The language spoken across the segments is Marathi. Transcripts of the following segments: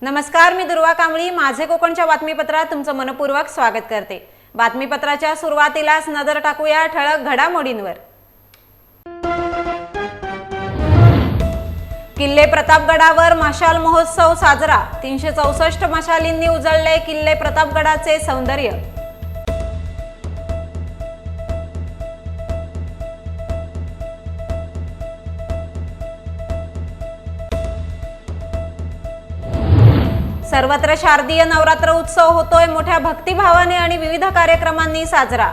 नमस्कार, मी दुर्वा कांबळी. माझे कोकणच्या बातमीपत्रात तुमचं मनपूर्वक स्वागत करते. बातमीपत्राच्या सुरुवातीलाच नजर टाकूया ठळक घडामोडींवर. किल्ले प्रतापगडावर मशाल महोत्सव साजरा. 364 मशालींनी उजळले किल्ले प्रतापगडाचे सौंदर्य. सर्वत्र शारदीय नवरात्र उत्सव होतोय मोठ्या भक्तिभावाने आणि विविध कार्यक्रमांनी साजरा.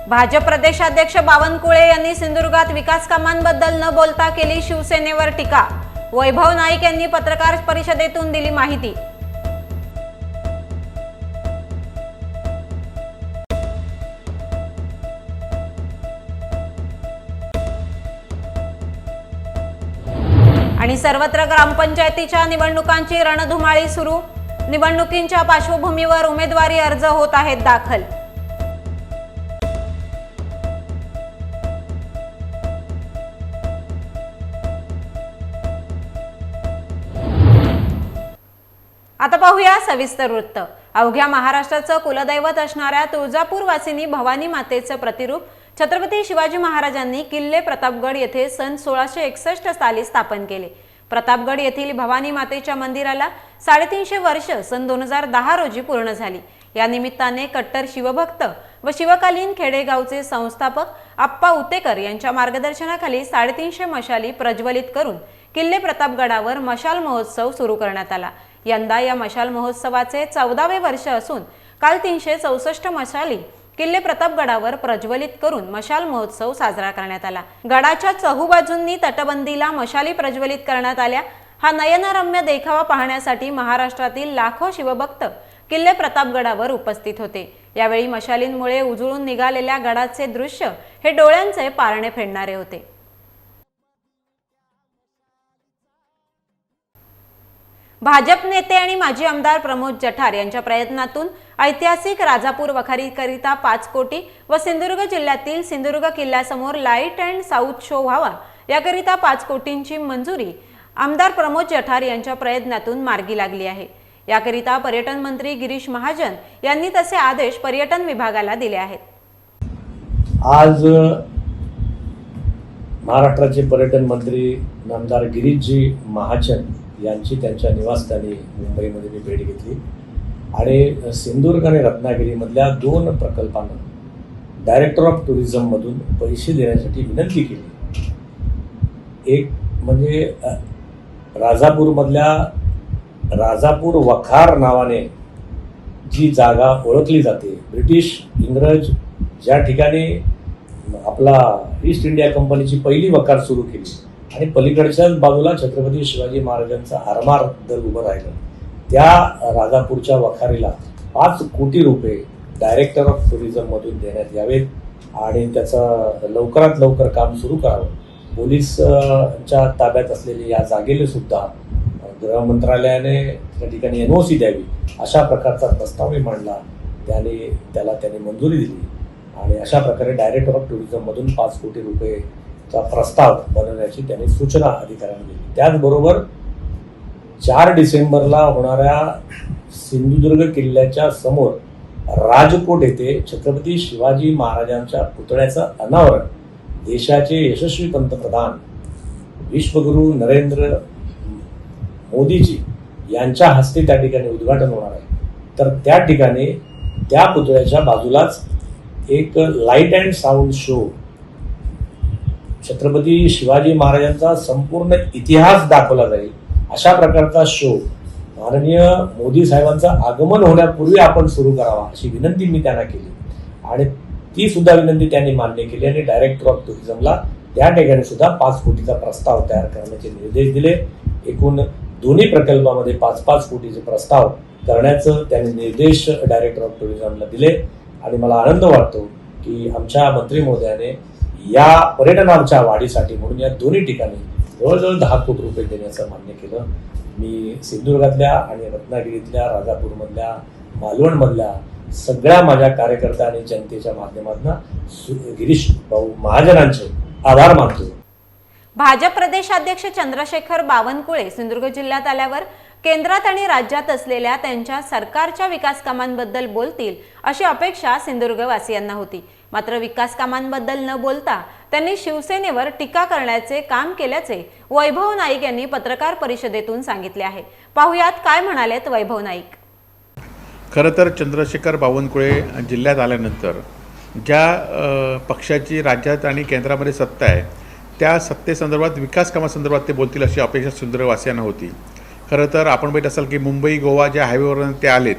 भाजप प्रदेशाध्यक्ष बावनकुळे यांनी सिंधुदुर्गात विकास कामांबद्दल न बोलता केली शिवसेनेवर टीका. वैभव नाईक यांनी पत्रकार परिषदेतून दिली माहिती. आणि सर्वत्र ग्रामपंचायतीच्या निवडणुकांची रणधुमाळी सुरू. निवडणुकींच्या पार्श्वभूमीवर उमेदवारी अर्ज होत आहेत दाखल. आता पाहूया सविस्तर वृत्त. अवघ्या महाराष्ट्राचं कुलदैवत असणाऱ्या तुळजापूर वासिनी भवानी मातेचं प्रतिरूप छत्रपती शिवाजी महाराजांनी किल्ले प्रतापगड येथे सन 1661 साली स्थापन केले. प्रतापगड येथील भवानी मातेच्या मंदिराला 350 वर्ष सन 2010 रोजी पूर्ण झाली. या निमित्ताने कट्टर शिवभक्त व शिवकालीन खेडेगावचे संस्थापक आप्पा उतेकर यांच्या मार्गदर्शनाखाली 350 मशाली प्रज्वलित करून किल्ले प्रतापगडावर मशाल महोत्सव सुरू करण्यात आला. यंदा या मशाल महोत्सवाचे 14वे वर्ष असून काल 364 मशाली किल्ले प्रतापगडावर प्रज्वलित करून मशाल महोत्सव साजरा करण्यात आला. गडाच्या चहूबाजूंनी तटबंदीला मशाली प्रज्वलित करण्यात आल्या. हा नयनरम्य देखावा पाहण्यासाठी महाराष्ट्रातील लाखो शिवभक्त किल्ले प्रतापगडावर उपस्थित होते. यावेळी मशालींमुळे उजळून निघालेल्या गडाचे दृश्य हे डोळ्यांचे पारणे फेडणारे होते. भाजप नेते आणि माजी आमदार प्रमोद जठार यांच्या प्रयत्नातून ऐतिहासिक राजापूर वखारीकरिता 5 कोटी व सिंधुदुर्ग जिल्ह्यातील सिंधुदुर्ग किल्ल्यासमोर लाईट अँड साऊथ शो व्हावा याकरिता 5 कोटींची मंजुरी आमदार प्रमोद जठार यांच्या प्रयत्नातून मार्गी लागली आहे. याकरिता पर्यटन मंत्री गिरीश महाजन यांनी तसे आदेश पर्यटन विभागाला दिले आहेत. आज महाराष्ट्राचे पर्यटन मंत्री नामदार गिरीशजी महाजन यांची त्यांच्या निवासस्थानी मुंबईमध्ये मी भेट घेतली आणि सिंधुदुर्ग आणि रत्नागिरीमधल्या 2 प्रकल्पांना डायरेक्टर ऑफ टुरिझममधून पैसे देण्यासाठी विनंती केली. एक म्हणजे राजापूरमधल्या राजापूर वखार नावाने जी जागा ओळखली जाते, ब्रिटिश इंग्रज ज्या ठिकाणी आपला ईस्ट इंडिया कंपनीची पहिली वखार सुरू केली आणि पलीकडच्याच बाजूला छत्रपती शिवाजी महाराजांचं आरमार दल उभं राहिलं, त्या राजापूरच्या वखारीला 5 कोटी रुपये डायरेक्टर ऑफ टुरिझममधून देण्यात यावेत आणि त्याचं लवकरात लवकर काम सुरू करावं. पोलिसच्या ताब्यात असलेली या जागेला सुद्धा गृह मंत्रालयाने त्या ठिकाणी NOC द्यावी अशा प्रकारचा प्रस्ताव मी मांडला. त्याला त्यांनी मंजुरी दिली आणि अशा प्रकारे डायरेक्टर ऑफ टुरिझममधून 5 कोटी रुपयेचा प्रस्ताव बनवण्याची त्यांनी सूचना अधिकाऱ्यांना दिली. त्याचबरोबर 4 डिसेंबरला होणाऱ्या सिंधुदुर्ग किल्ल्याच्या समोर राजकोट येथे छत्रपती शिवाजी महाराजांच्या पुतळ्याचं अनावरण देशाचे यशस्वी पंतप्रधान विश्वगुरु नरेंद्र मोदीजी यांच्या हस्ते त्या ठिकाणी उद्घाटन होणार आहे. तर त्या ठिकाणी त्या पुतळ्याच्या बाजूलाच एक light and sound show, Chhatrapati Shivaji महाराजांचा संपूर्ण इतिहास दाखवला जाईल अशा प्रकारचा शो माननीय मोदी साहेबांचं आगमन होण्यापूर्वी आपण सुरू करावा अशी विनंती मी त्यांना केली आणि ती सुद्धा विनंती त्यांनी मान्य केली आणि डायरेक्टर ऑफ टुरिझमला त्या ठिकाणी सुद्धा 5 कोटीचा प्रस्ताव तयार करण्याचे निर्देश दिले. एकूण दोन्ही प्रकल्पामध्ये 5-5 कोटीचे प्रस्ताव करण्याचं त्यांनी निर्देश डायरेक्टर ऑफ टुरिझमला दिले आणि मला आनंद वाटतो की आमच्या मंत्री महोदयाने या पर्यटनाच्या वाढीसाठी म्हणून या दोन्ही ठिकाणी जवळजवळ 10 कोटी रुपये देण्याचं मान्य केलं. मी सिंधुदुर्गातल्या आणि रत्नागिरीतल्या राजापूरमधल्या मालवणमधल्या सगळ्या माझ्या कार्यकर्ता आणि जनतेच्या माध्यमातून गिरीश भाऊ महाजनांचे आभार मानतो. भाजप प्रदेशाध्यक्ष चंद्रशेखर बावनकुळे सिंधुदुर्ग जिल्ह्यात आल्यावर केंद्रात आणि राज्यात असलेल्या त्यांच्या सरकारच्या विकास कामांबद्दल बोलतील अशी अपेक्षा सिंधुदुर्गवासियांना होती. मात्र विकास कामांबद्दल न बोलता त्यांनी शिवसेनेवर टीका करण्याचे काम केल्याचे वैभव नाईक यांनी पत्रकार परिषदेतून सांगितले आहे. पाहुयात काय म्हणालेत वैभव नाईक. खरं तर चंद्रशेखर बावनकुळे जिल्ह्यात आल्यानंतर ज्या पक्षाची राज्यात आणि केंद्रामध्ये सत्ता आहे त्या सत्तेसंदर्भात विकास कामासंदर्भात ते बोलतील अशी अपेक्षा सिंधुदुर्गवासियांना होती. खरं तर आपण बघित असाल की मुंबई गोवा ज्या हायवेवरून ते आलेत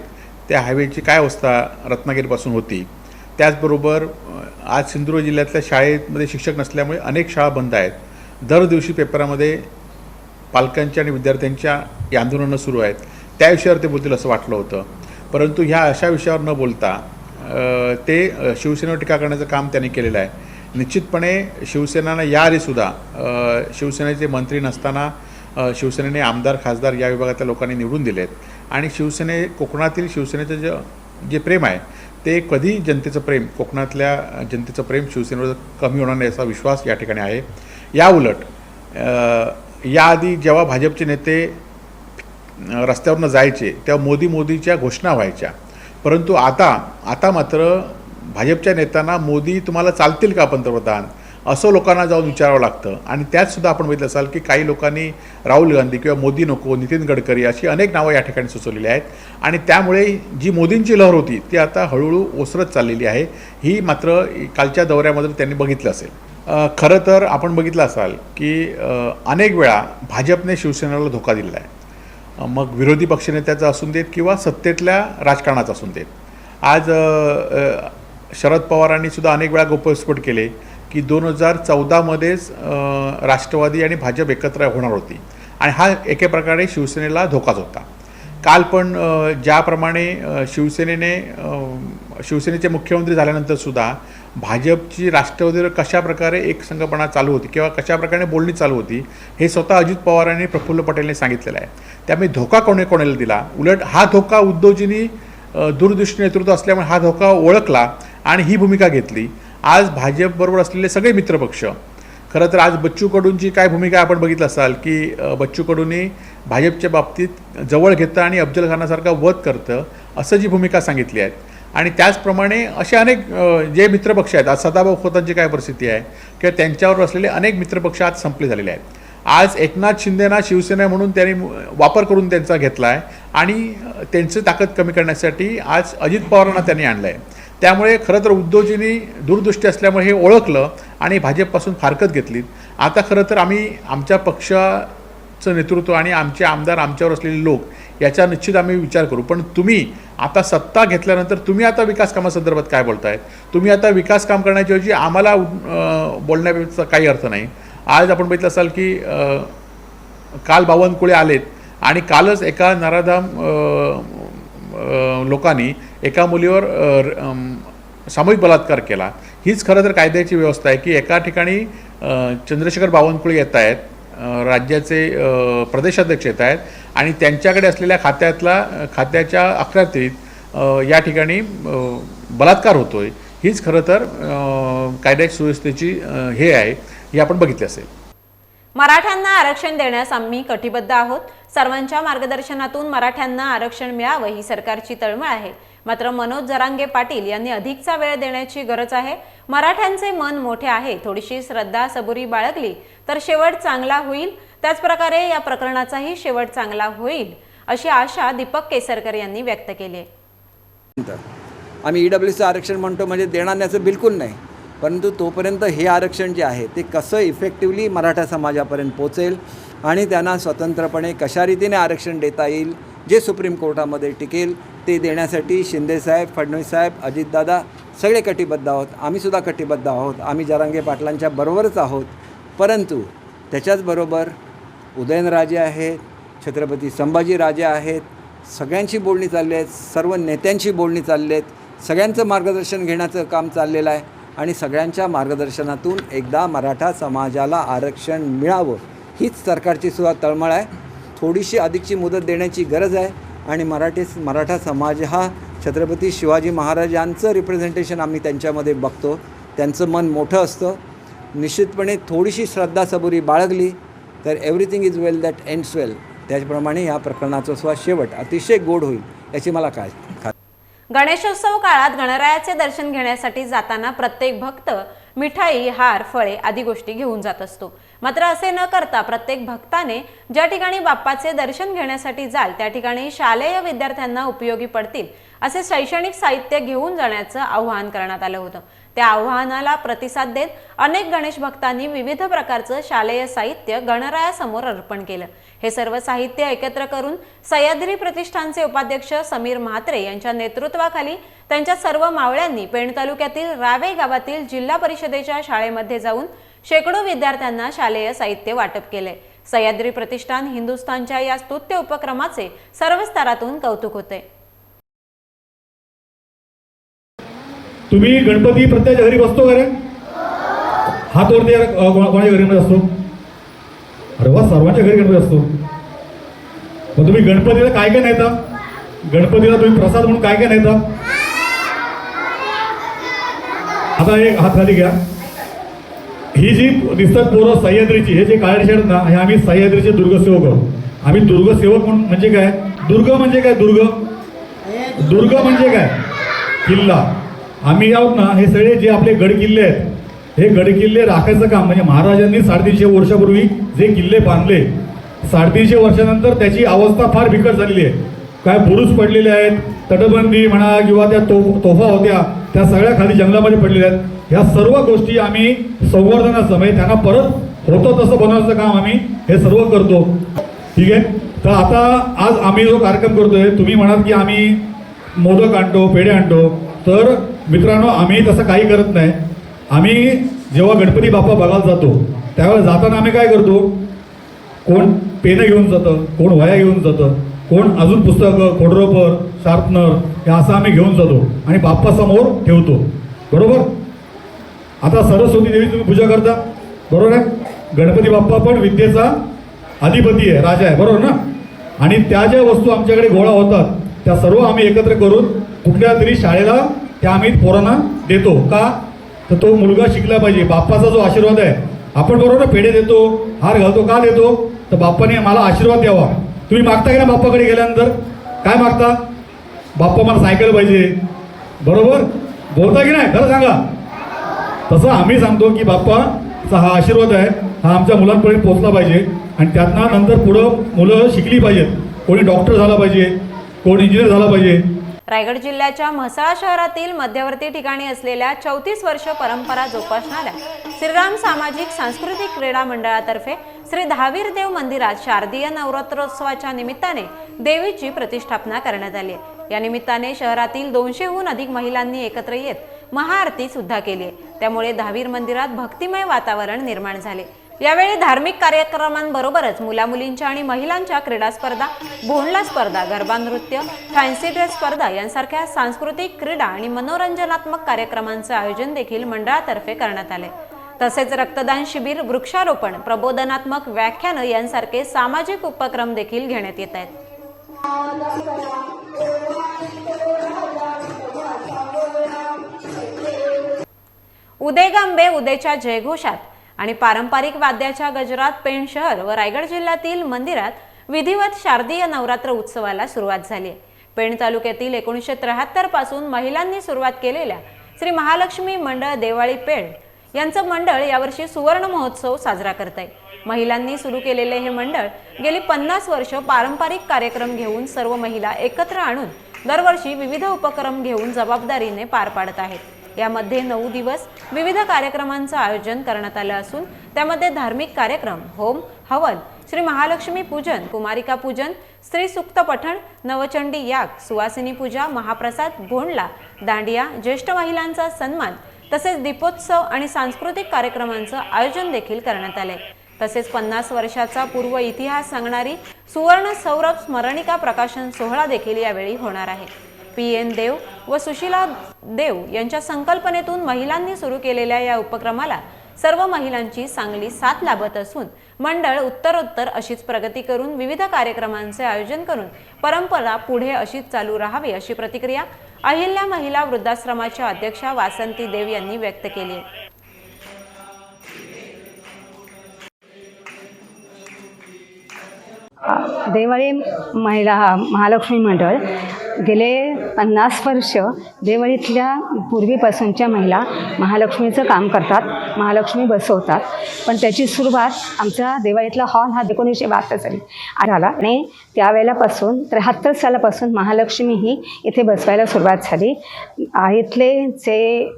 त्या हायवेची काय अवस्था रत्नागिरीपासून होती. त्याचबरोबर आज सिंधुदुर्ग जिल्ह्यातल्या शाळेमध्ये शिक्षक नसल्यामुळे अनेक शाळा बंद आहेत. दर दिवशी पेपरामध्ये पालकांच्या आणि विद्यार्थ्यांच्या आंदोलनं सुरू आहेत. त्या विषयावर ते बोलतील असं वाटलं होतं. परंतु ह्या अशा विषयावर न बोलता ते शिवसेनेवर टीका करण्याचं काम त्यांनी केलेलं आहे. निश्चितपणे शिवसेनेनं याआधीसुद्धा शिवसेनेचे मंत्री नसताना शिवसेनेने आमदार खासदार या विभागातल्या लोकांनी निवडून दिले आहेत आणि कोकणातील शिवसेनेचं जे प्रेम आहे ते कधी जनतेचं प्रेम कोकणातल्या जनतेचं प्रेम शिवसेनेवर कमी होणार नाही असा विश्वास या ठिकाणी आहे. याउलट याआधी जेव्हा भाजपचे नेते रस्त्यावरनं जायचे तेव्हा मोदीच्या घोषणा व्हायच्या. परंतु आता मात्र भाजपच्या नेत्यांना मोदी तुम्हाला चालतील का पंतप्रधान असं लोकांना जाऊन विचारावं लागतं. आणि त्यातसुद्धा आपण बघितलं असाल की काही लोकांनी राहुल गांधी किंवा मोदी नको नितीन गडकरी अशी अनेक नावं या ठिकाणी सुचवलेली आहेत. आणि त्यामुळे जी मोदींची लहर होती ती आता हळूहळू ओसरत चाललेली आहे. ही मात्र कालच्या दौऱ्यामध्ये त्यांनी बघितलं असेल. खरं तर आपण बघितलं असाल की अनेक वेळा भाजपने शिवसेनेला धोका दिलेला आहे. मग विरोधी पक्षनेत्याचं असून देत किंवा सत्तेतल्या राजकारणाचं असून देत. आज शरद पवारांनी सुद्धा अनेक वेळा गौप्यस्फोट केले की 2014मध्येच राष्ट्रवादी आणि भाजप एकत्र होणार होती आणि हा एके प्रकारे शिवसेनेला धोकाच होता. काल पण ज्याप्रमाणे शिवसेनेचे मुख्यमंत्री झाल्यानंतरसुद्धा भाजपची राष्ट्रवादीवर कशाप्रकारे एकसंघपणा चालू होती किंवा कशाप्रकारे बोलणी चालू होती हे स्वतः अजित पवारांनी प्रफुल्ल पटेलने सांगितलेलं आहे. त्यामुळे धोका कोणाला दिला. उलट हा धोका उद्धवजींनी दूरदृष्टी नेतृत्व असल्यामुळे हा धोका ओळखला आणि ही भूमिका घेतली. आज भाजपबरोबर असलेले सगळे मित्रपक्ष खरं तर आज बच्चू कडूंची काय भूमिका आपण बघितलं असाल की बच्चू कडूंनी भाजपच्या बाबतीत जवळ घेतं आणि अफजल खानासारखा वध करतं असं जी भूमिका सांगितली आहे. आणि त्याचप्रमाणे असे अनेक जे मित्रपक्ष आहेत. आज सदाभाऊ खोतांची काय परिस्थिती आहे किंवा त्यांच्यावर असलेले अनेक मित्रपक्ष आज संपले झालेले आहेत. आज एकनाथ शिंदेना शिवसेना म्हणून त्यांनी वापर करून त्यांचा घेतला आहे आणि त्यांची ताकद कमी करण्यासाठी आज अजित पवारांना त्यांनी आणलं आहे. त्यामुळे खरं तर उद्धवजींनी दूरदृष्टी असल्यामुळे हे ओळखलं आणि भाजपपासून फारकत घेतली. आता खरं तर आमच्या पक्षाचं नेतृत्व आणि आमचे आमदार आमच्यावर असलेले लोक याचा निश्चित आम्ही विचार करू. पण तुम्ही आता सत्ता घेतल्यानंतर तुम्ही आता विकास कामासंदर्भात काय बोलताय. तुम्ही आता विकास काम करण्याच्या ऐवजी आम्हाला बोलण्याचा काही अर्थ नाही. आज आपण बघितलं असाल की काल बावनकुळे आलेत आणि कालच एका नराधाम लोकांनी एका मुलीवर सामूहिक बलात्कार केला. हीच खरं तर कायद्याची व्यवस्था आहे की एका ठिकाणी चंद्रशेखर बावनकुळे येत आहेत, राज्याचे प्रदेशाध्यक्ष येत आहेत आणि त्यांच्याकडे असलेल्या खात्याच्या अखत्यारीत या ठिकाणी बलात्कार होतोय. हीच खरं तर कायद्याची सुव्यवस्थेची हे आहे हे आपण बघितले असेल. मराठ्यांना आरक्षण देण्यास आम्ही कटिबद्ध आहोत. सर्वांच्या मार्गदर्शनातून मराठ्यांना आरक्षण मिळावं ही सरकारची तळमळ आहे. मात्र मनोज जरांगे पाटील यांनी अधिकचा वेळ देण्याची गरज आहे. मराठ्यांचे मन मोठे आहे. थोडीशी श्रद्धा सबुरी बाळगली तर शेवट चांगला होईल. त्याचप्रकारे या प्रकरणाचाही शेवट चांगला होईल अशी आशा दीपक केसरकर यांनी व्यक्त केली आहे. आम्ही ईडब्ल्यूचं आरक्षण म्हणतो म्हणजे देणार नाही बिलकुल नाही. परंतु तोपर्यंत हे आरक्षण जे आहे ते कसं इफेक्टिवली मराठा समाजापर्यंत पोचेल आणि त्यांना स्वतंत्रपणे कशा रीतीने आरक्षण देता येईल जे सुप्रीम कोर्टामध्ये टिकेल ते देण्यासाठी शिंदेसाहेब, फडणवीससाहेब, अजितदादा सगळे कटिबद्ध आहोत. आम्हीसुद्धा कटिबद्ध आहोत. आम्ही जरांगे पाटलांच्या बरोबरच आहोत. परंतु त्याच्याचबरोबर उदयनराजे आहेत, छत्रपती संभाजीराजे आहेत, सगळ्यांची बोलणी चालली आहेत, सर्व नेत्यांची बोलणी चालली आहेत, सगळ्यांचं मार्गदर्शन घेण्याचं काम चाललेलं आहे आणि सगळ्यांच्या मार्गदर्शनातून एकदा मराठा समाजाला आरक्षण मिळावं हीच सरकारची सुद्धा तळमळ आहे. थोडीशी अधिकची मुदत देण्याची गरज आहे आणि मराठा समाज हा छत्रपती शिवाजी महाराजांचं रिप्रेझेंटेशन आम्ही त्यांच्यामध्ये बघतो. त्यांचं मन मोठं असतं. निश्चितपणे थोडीशी श्रद्धासबुरी बाळगली तर everything is well that ends well. त्याचप्रमाणे या प्रकरणाचा शेवट अतिशय गोड होईल याची मला खात्री. गणेशोत्सव काळात गणरायाचे दर्शन घेण्यासाठी जाताना प्रत्येक भक्त मिठाई, हार, फळे आदी गोष्टी घेऊन जात असतो. मात्र असे न करता प्रत्येक भक्ताने ज्या ठिकाणी बाप्पाचे दर्शन घेण्यासाठी जाल त्या ठिकाणी शालेय विद्यार्थ्यांना उपयोगी पडतील असे शैक्षणिक साहित्य घेऊन जाण्याचं आवाहन करण्यात आलं होतं. त्या आवाहनाला प्रतिसाद देत अनेक गणेश भक्तांनी विविध प्रकारचं शालेय साहित्य गणरायासमोर अर्पण केलं. हे सर्व साहित्य एकत्र करून सह्याद्री प्रतिष्ठानचे उपाध्यक्ष समीर म्हात्रे यांच्या नेतृत्वाखाली त्यांच्या सर्व मावळ्यांनी पेण तालुक्यातील रावे गावातील जिल्हा परिषदेच्या शाळेमध्ये जाऊन शेकडो विद्यार्थ्यांना शालेय साहित्य वाटप केले. सह्याद्री प्रतिष्ठान हिंदुस्थानच्या या स्तुत्य उपक्रमाचे सर्व स्तरातून कौतुक होते. तुम्ही गणपती प्रत्येक घरी बसतो का रे? हात वरती कोणाच्या घरी असतो? अरे वा, सर्वांच्या घरी गणपती असतो. मग तुम्ही गणपतीला काय काय नेता? गणपतीला तुम्ही प्रसाद म्हणून काय काय नेता? आता एक हात खाली घ्या. ही जी दिसतात पोरं सह्याद्रीची, हे जे काळे शर्ट ना, हे आम्ही सह्याद्रीचे दुर्गसेवक आहोत. आम्ही दुर्गसेवक म्हणून म्हणजे काय? दुर्ग म्हणजे काय? दुर्ग म्हणजे काय? किल्ला. आम्ही आहोत ना, हे सगळे जे आपले गड किल्ले आहेत, हे गड किल्ले राखायचं काम म्हणजे महाराजांनी 350 वर्षापूर्वी जे किल्ले बांधले, 350 वर्षानंतर त्याची अवस्था फार बिकट झालेली आहे. काय बुरुज पडलेले आहेत, तटबंदी म्हणा किंवा त्या तोफा होत्या त्या सगळ्या खाली जंगलामध्ये पडलेल्या आहेत. ह्या सर्व गोष्टी आम्ही संवर्धनाचं म्हणजे त्यांना परत होतं तसं बनवण्याचं काम आम्ही हे सर्व करतो. ठीक आहे. तर आता आज आम्ही जो कार्यक्रम करतोय, तुम्ही म्हणाल की आम्ही मोदक आणतो, पेढे आणतो, तर मित्रांनो आम्ही तसं काही करत नाही. आम्ही जेव्हा गणपती बाप्पा बघायला जातो त्यावेळेस जाताना आम्ही काय करतो, कोण पेनं घेऊन जातं, कोण वह्या घेऊन जातं, कोण अजून पुस्तकं, खोडरबर, शार्पनर हे असं आम्ही घेऊन जातो आणि बाप्पासमोर ठेवतो. बरोबर. आता सरस्वती देवी तुम्ही पूजा करता, बरोबर आहे. गणपती बाप्पा पण विद्येचा अधिपती आहे, राजा आहे, बरोबर ना. आणि त्या ज्या वस्तू आमच्याकडे गोळा होतात त्या सर्व आम्ही एकत्र करून कुठल्या तरी शाळेला त्या आम्ही पोरांना देतो. का तर तो मुलगा शिकला पाहिजे. बाप्पाचा जो आशीर्वाद आहे, आपण बरोबर पेढे देतो, हार घालतो, का देतो तर बाप्पाने मला आशीर्वाद द्यावा. तुम्ही मागता की ना बाप्पाकडे गेल्यानंतर काय मागता? बाप्पा मला सायकल पाहिजे, बरोबर बोलता की नाही? खरं सांगा. तसं आम्ही सांगतो की बाप्पाचा हा आशीर्वाद आहे, हा आमच्या मुलांपर्यंत पोहोचला पाहिजे आणि त्यातनं नंतर पुढं मुलं शिकली पाहिजेत. कोणी डॉक्टर झाला पाहिजे, कोण इंजिनियर झाला पाहिजे. रायगड जिल्ह्याच्या म्हसळा शहरातील मध्यवर्ती ठिकाणी असलेल्या 34 वर्ष परंपरा जोपासणाऱ्या श्रीराम सामाजिक सांस्कृतिक क्रीडा मंडळातर्फे श्री दहावीर देव मंदिरात शारदीय नवरात्रोत्सवाच्या निमित्ताने देवीची प्रतिष्ठापना करण्यात आली आहे. या निमित्ताने शहरातील 200हून अधिक महिलांनी एकत्र येत महाआरती सुद्धा केली आहे. त्यामुळे दहावीर मंदिरात भक्तिमय वातावरण निर्माण झाले. यावेळी धार्मिक कार्यक्रमांबरोबरच मुलामुलींच्या आणि महिलांच्या क्रीडा स्पर्धा, भोंडला स्पर्धा, गरबा नृत्य, फॅन्सी ड्रेस स्पर्धा यांसारख्या सांस्कृतिक, क्रीडा आणि मनोरंजनात्मक कार्यक्रमांचं आयोजन देखील मंडळातर्फे करण्यात आले. तसेच रक्तदान शिबिर, वृक्षारोपण, प्रबोधनात्मक व्याख्यानं यांसारखे सामाजिक उपक्रम देखील घेण्यात येत आहेत. उदेगांबे उदेच्या जयघोषात आणि पारंपरिक वाद्याच्या गजरात पेण शहर व रायगड जिल्ह्यातील मंदिरात विधिवत शारदीय नवरात्र उत्सवाला सुरुवात झाली. पेण तालुक्यातील 1973 पासून महिलांनी सुरुवात केलेल्या श्री महालक्ष्मी मंडळ देवाळी पेण यांचं मंडळ यावर्षी सुवर्ण महोत्सव साजरा करत आहे. महिलांनी सुरू केलेले हे मंडळ गेली 50 वर्ष पारंपरिक कार्यक्रम घेऊन सर्व महिला एकत्र आणून दरवर्षी विविध उपक्रम घेऊन जबाबदारीने पार पाडत आहेत. यामध्ये 9 दिवस विविध कार्यक्रमांचं आयोजन करण्यात आलं असून त्यामध्ये धार्मिक कार्यक्रम, होम, हवन, श्री महालक्ष्मी पूजन, कुमारिका पूजन, स्त्री सुक्त पठण, नवचंडी याग, सुवासिनी पूजा, महाप्रसाद, भोंडला, दांडिया, ज्येष्ठ महिलांचा सन्मान तसेच दीपोत्सव आणि सांस्कृतिक कार्यक्रमांचं आयोजन देखील करण्यात आले. तसेच 50 वर्षाचा पूर्व इतिहास सांगणारी सुवर्ण सौरभ स्मरणिका प्रकाशन सोहळा देखील यावेळी होणार आहे. PN देव व सुशीला देव यांच्या संकल्पनेतून महिलांनी सुरू केलेल्या या उपक्रमाला सर्व महिलांची चांगली साथ लाभत असून मंडळ उत्तरोत्तर अशीच प्रगती करून विविध कार्यक्रमांचे आयोजन करून परंपरा पुढे अशीच चालू राहावी अशी प्रतिक्रिया अहिल्या महिला वृद्धाश्रमाच्या अध्यक्षा वासंती देव यांनी व्यक्त केली आहे. देवळी महिला महालक्ष्मी मंडळ गेले 50 वर्ष देवळीतल्या पूर्वीपासूनच्या महिला महालक्ष्मीचं काम करतात, महालक्ष्मी बसवतात. पण त्याची सुरुवात आमचा देवळीतला हॉल हा 1972 साली झाला आणि त्यावेळेलापासून 73 सालापासून महालक्ष्मी ही इथे बसवायला सुरुवात झाली. इथले जे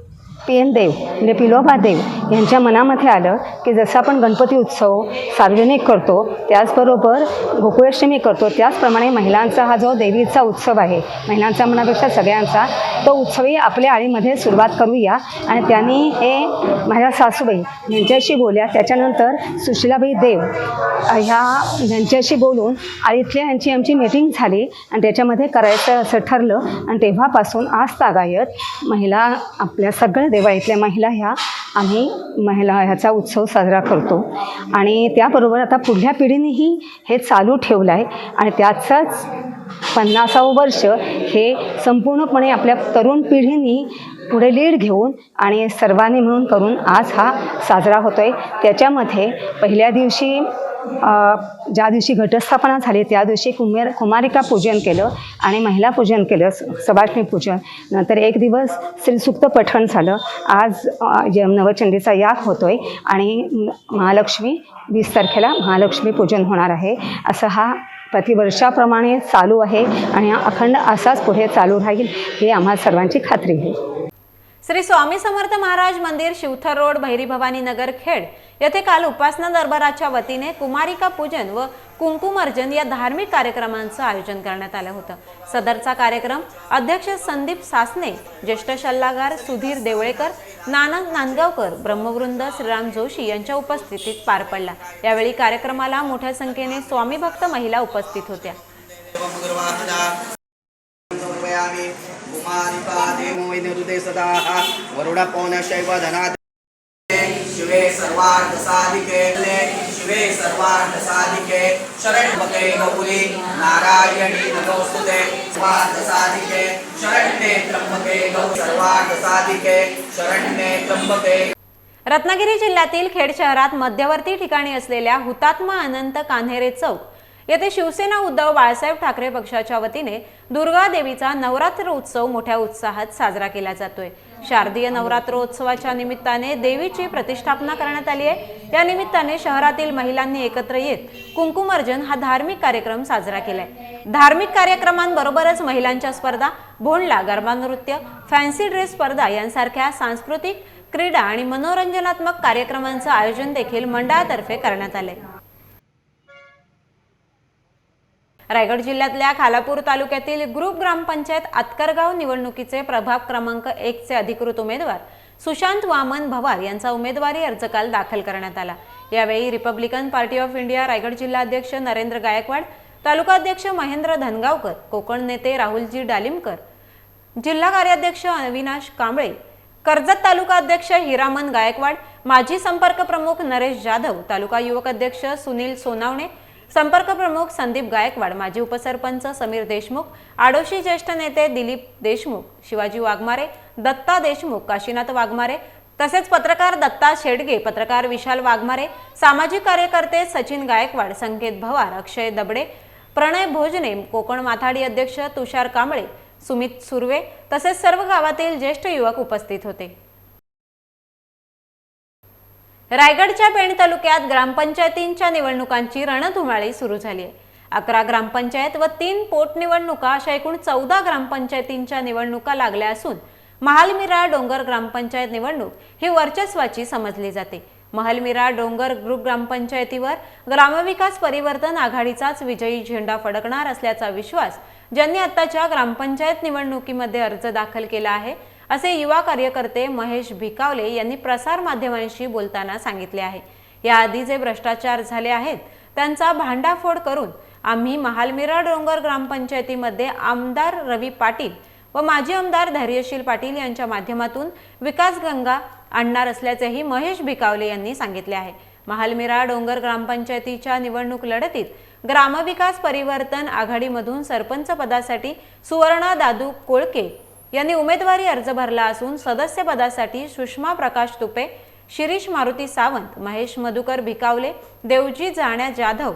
PN देव म्हणजे पिलोबा देव यांच्या मनामध्ये आलं की जसं आपण गणपती उत्सव सार्वजनिक करतो, त्याचबरोबर गोकुळाष्टमी करतो, त्याचप्रमाणे महिलांचा हा जो देवीचा उत्सव आहे, महिलांचा मनापेक्षा सगळ्यांचा, तो उत्सवही आपल्या आळीमध्ये सुरुवात करूया. आणि त्यांनी हे माझ्या सासूबाई यांच्याशी बोलल्या. त्याच्यानंतर सुशीलाबाई देव यांच्याशी बोलून आळीतल्या यांची आमची मीटिंग झाली आणि त्याच्यामध्ये करायचं असं ठरलं. आणि तेव्हापासून आज तागायत महिला आपल्या सगळ्या देवाळीतल्या महिला ह्या आम्ही महिला ह्याचा उत्सव साजरा करतो. आणि त्याबरोबर आता पुढल्या पिढीनेही हे चालू ठेवलं आहे आणि त्याचंच 50वं वर्ष हे संपूर्णपणे आपल्या तरुण पिढीने पुढे लीड घेऊन आणि सर्वांनी मिळून करून आज हा साजरा होतो आहे. त्याच्यामध्ये पहिल्या दिवशी ज्या दिवशी घटस्थापना झाली त्या दिवशी कुमारिका पूजन केलं आणि महिला पूजन केलं, सवाष्णी पूजन. नंतर एक दिवस श्रीसूक्त पठण झालं. आज नवचंडीचा याग होतो आहे आणि महालक्ष्मी 20 तारखेला महालक्ष्मी पूजन होणार आहे. असं हा प्रतिवर्षाप्रमाणे चालू आहे आणि अखंड असाच पुढे चालू राहील ही आम्हा सर्वांची खात्री आहे. श्री स्वामी समर्थ महाराज मंदिर, शिवथर रोड, भैरी भवानी नगर, खेड येथे काल उपासना दरबाराच्या वतीने कुमारिका पूजन व कुंकुमार्जन या धार्मिक कार्यक्रमांचं आयोजन करण्यात आलं होतं. सदरचा कार्यक्रम अध्यक्ष संदीप सासने, ज्येष्ठ सल्लागार सुधीर देवळेकर, नानक नांदगावकर, ब्रह्मवृंद श्रीराम जोशी यांच्या उपस्थितीत पार पडला. यावेळी कार्यक्रमाला मोठ्या संख्येने स्वामी भक्त महिला उपस्थित होत्या. शिवे सर्वार्थ साधिके शिवे सर्वार्थ साधिके शरण्ये गौरी नारायणी नमोस्तुते सर्वार्थ साधिके शरण्ये त्र्यंबके गौरी सर्वार्थ साधिके शरण्ये त्र्यंबके. रत्नागिरी जिल्ह्यातील खेड शहरात मध्यवर्ती ठिकाणी असलेल्या हुतात्मा अनंत कान्हेरे चौक येथे शिवसेना उद्धव बाळासाहेब ठाकरे पक्षाच्या वतीने दुर्गा देवीचा नवरात्र उत्सव मोठ्या उत्साहात साजरा केला जातोय. शारदीय नवरात्रोत्सवाच्या निमित्ताने देवीची प्रतिष्ठापना करण्यात आली आहे. या निमित्ताने शहरातील महिलांनी एकत्र येत कुंकुमार्जन हा धार्मिक कार्यक्रम साजरा केलाय. धार्मिक कार्यक्रमांबरोबरच महिलांच्या स्पर्धा, भोंडला, गरबा नृत्य, फॅन्सी ड्रेस स्पर्धा यांसारख्या सांस्कृतिक, क्रीडा आणि मनोरंजनात्मक कार्यक्रमांचं आयोजन देखील मंडळातर्फे करण्यात आले. रायगड जिल्ह्यातल्या खालापूर तालुक्यातील ग्रुप ग्रामपंचायत आतकरगाव निवडणुकीचे प्रभाग क्रमांक 1 चे अधिकृत उमेदवार सुशांत वामन भवार यांचा उमेदवारी अर्ज काल दाखल करण्यात आला. यावेळी Republican party of India Raigad जिल्हाध्यक्ष नरेंद्र गायकवाड, तालुकाध्यक्ष महेंद्र धनगावकर, कोकण नेते राहुलजी डालिमकर, जिल्हा कार्याध्यक्ष अविनाश कांबळे, कर्जत तालुका अध्यक्ष हिरामन गायकवाड, माजी संपर्क प्रमुख नरेश जाधव, तालुका युवक अध्यक्ष सुनील सोनावणे, संपर्क प्रमुख संदीप गायकवाड, माजी उपसरपंच समीर देशमुख, आडोशी ज्येष्ठ नेते दिलीप देशमुख, शिवाजी वाघमारे, दत्ता देशमुख, काशीनाथ वाघमारे, तसेच पत्रकार दत्ता शेडगे, पत्रकार विशाल वाघमारे, सामाजिक कार्यकर्ते सचिन गायकवाड, संकेत भवार, अक्षय दबडे, प्रणय भोजने, कोकण माथाडी अध्यक्ष तुषार कांबळे, सुमित सुर्वे तसेच सर्व गावातील ज्येष्ठ युवक उपस्थित होते. रायगडच्या पेण तालुक्यात ग्रामपंचायतींच्या निवडणुकांची रणधुमाळी सुरू झाली आहे. 11 ग्रामपंचायत व 3 पोटनिवडणुका अशा एकूण 14 ग्रामपंचायतींच्या निवडणुका लागल्या असून महालमिरा डोंगर ग्रामपंचायत निवडणूक ही वर्चस्वाची समजली जाते. महालमिरा डोंगर ग्रुप ग्रामपंचायतीवर ग्रामविकास परिवर्तन आघाडीचाच विजयी झेंडा फडकणार असल्याचा विश्वास ज्यांनी आताच्या ग्रामपंचायत निवडणुकीमध्ये अर्ज दाखल केला आहे असे युवा कार्यकर्ते महेश भिकावले यांनी प्रसार माध्यमांशी बोलताना सांगितले आहे. याआधी जे भ्रष्टाचार झाले आहेत त्यांचा भांडाफोड करून आम्ही महालमिरा डोंगर ग्रामपंचायतीमध्ये आमदार रवी पाटील व माजी आमदार धैर्यशील पाटील यांच्या माध्यमातून विकास गंगा आणणार असल्याचेही महेश भिकावले यांनी सांगितले आहे. महालमिरा डोंगर ग्रामपंचायतीच्या निवडणूक लढतीत ग्रामविकास परिवर्तन आघाडीमधून सरपंच पदासाठी सुवर्णा दादू कोळके यांनी उमेदवारी अर्ज भरला असून सदस्यपदासाठी सुषमा प्रकाश तुपे, शिरीष मारुती सावंत, महेश मधुकर भिकावले, देवजी जाण्या जाधव,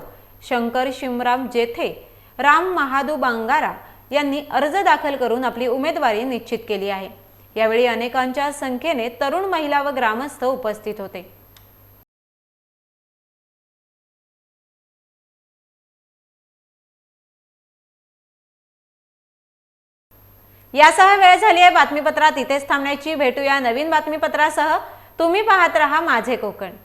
शंकर शिमराम जेथे, राम महादू बांगारा यांनी अर्ज दाखल करून आपली उमेदवारी निश्चित केली आहे। यावेळी अनेकांच्या संख्येने तरुण महिला व ग्रामस्थ उपस्थित होते। यासह वेळ झाली आहे बातमीपत्रात इथेच थांबण्याची। भेटूया नवीन बातमीपत्रासह। तुम्ही पाहत रहा माझे कोकण।